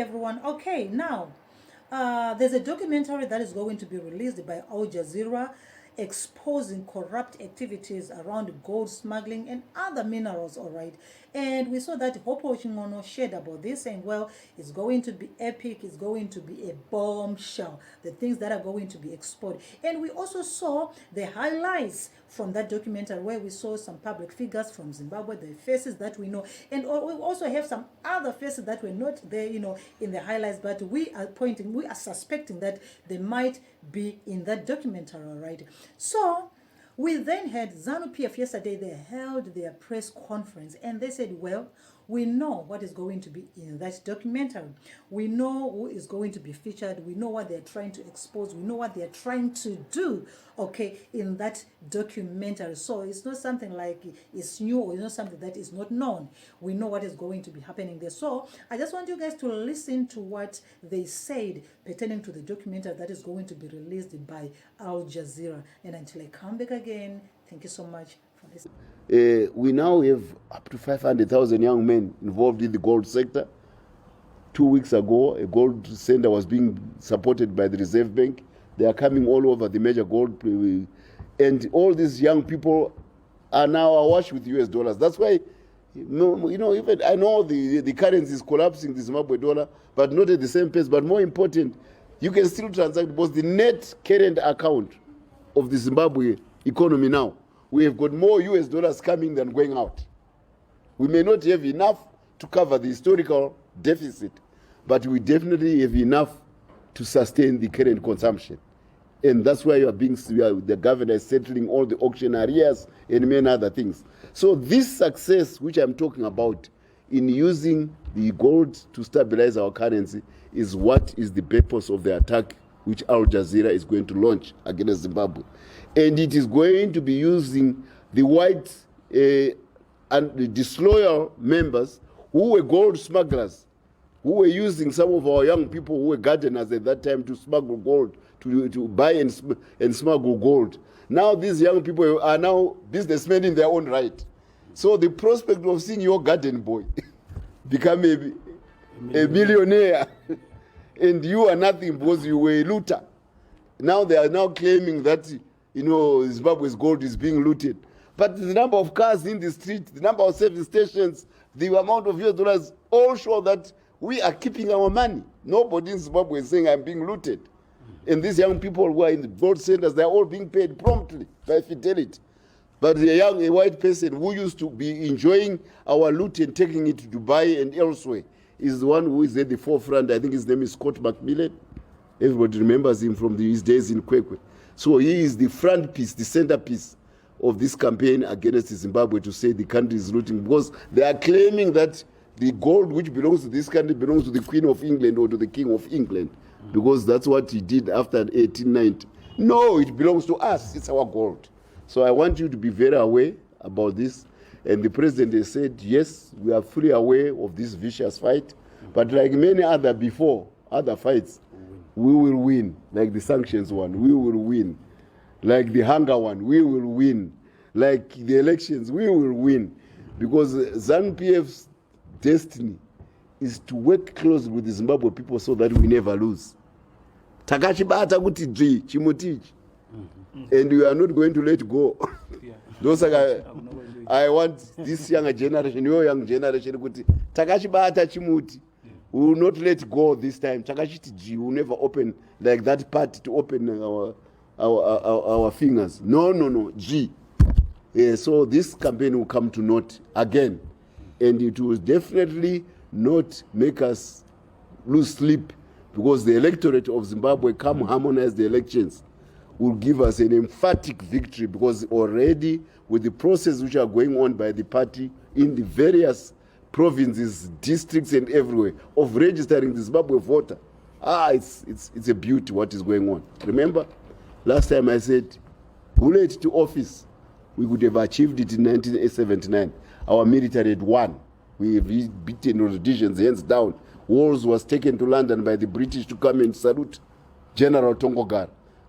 everyone. Okay, now there's a documentary that is going to be released by Aljazeera exposing corrupt activities around gold smuggling and other minerals, all right. And we saw that Hopo Chingono shared about this, and well, it's going to be epic, it's going to be a bombshell, the things that are going to be exposed. And we also saw the highlights from that documentary where we saw some public figures from Zimbabwe, the faces that we know, and we also have some other faces that were not there, in the highlights, but we are suspecting that they might be in that documentary, all right. So we then had Zanu PF yesterday. They held their press conference and they said, well, we know what is going to be in that documentary. We know who is going to be featured. We know what they're trying to expose. We know what they're trying to do, okay, in that documentary. So it's not something like it's new or it's not something that is not known. We know what is going to be happening there. So I just want you guys to listen to what they said pertaining to the documentary that is going to be released by Al Jazeera. And until I come back again, thank you so much for listening. We now have up to 500,000 young men involved in the gold sector. 2 weeks ago, a gold center was being supported by the Reserve Bank. They are coming all over the major gold. And all these young people are now awash with US dollars. That's why, even I know the currency is collapsing, the Zimbabwe dollar, but not at the same pace. But more important, you can still transact because the net current account of the Zimbabwe economy now, we have got more US dollars coming than going out. We may not have enough to cover the historical deficit, but we definitely have enough to sustain the current consumption. And that's why the governor is settling all the auction areas and many other things. So this success, which I'm talking about, in using the gold to stabilize our currency, is what is the purpose of the attack which Al Jazeera is going to launch against Zimbabwe. And it is going to be using the white and the disloyal members who were gold smugglers, who were using some of our young people who were gardeners at that time to smuggle gold, to buy and smuggle gold. Now these young people are now businessmen in their own right. So the prospect of seeing your garden boy become a millionaire and you are nothing because you were a looter. Now they are now claiming that Zimbabwe's gold is being looted. But the number of cars in the street, the number of service stations, the amount of US dollars all show that we are keeping our money. Nobody in Zimbabwe is saying I'm being looted. And these young people who are in the gold centers, they're all being paid promptly by Fidelity. But a white person who used to be enjoying our loot and taking it to Dubai and elsewhere is the one who is at the forefront. I think his name is Scott Macmillan. Everybody remembers him from his days in Kwekwe. So he is the front piece, the centerpiece of this campaign against Zimbabwe to say the country is looting, because they are claiming that the gold which belongs to this country belongs to the Queen of England or to the King of England, because that's what he did after 1890. No, it belongs to us. It's our gold. So I want you to be very aware about this. And the president has said, yes, we are fully aware of this vicious fight, but like many other fights, we will win. Like the sanctions one, we will win. Like the hunger one, we will win. Like the elections, we will win. Because ZANU-PF's destiny is to work closely with the Zimbabwe people so that we never lose. Takachibata kuti dzi chimutichi. And we are not going to let go. Those are, I want this younger generation, your young generation, kuti takachibata chimuti. We will not let go this time. Takachiti G will never open like that part to open our fingers. No, G. So this campaign will come to naught again. And it will definitely not make us lose sleep, because the electorate of Zimbabwe, come harmonize the elections, will give us an emphatic victory, because already with the process which are going on by the party in the various provinces, districts and everywhere of registering the Zimbabwe voter, it's a beauty what is going on. Remember, last time I said, bullet to office, we could have achieved it in 1979. Our military had won. We have beaten Rhodesians hands down. Walls was taken to London by the British to come and salute General Tongogara.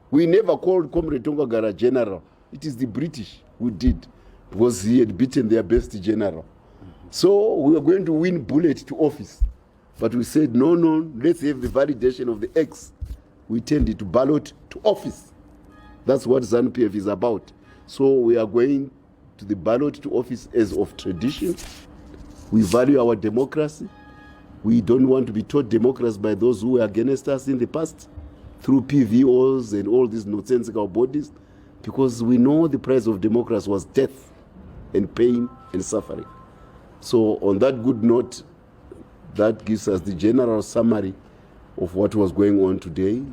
We never called Comrade Tongogara general. It is the British who did, because he had beaten their best general. So we are going to win bullet to office. But we said, no, let's have the validation of the X. We turned it to ballot to office. That's what ZANU-PF is about. So we are going to the ballot to office as of tradition. We value our democracy. We don't want to be taught democracy by those who were against us in the past through PVOs and all these nonsensical bodies, because we know the price of democracy was death and pain and suffering. So on that good note, that gives us the general summary of what was going on today.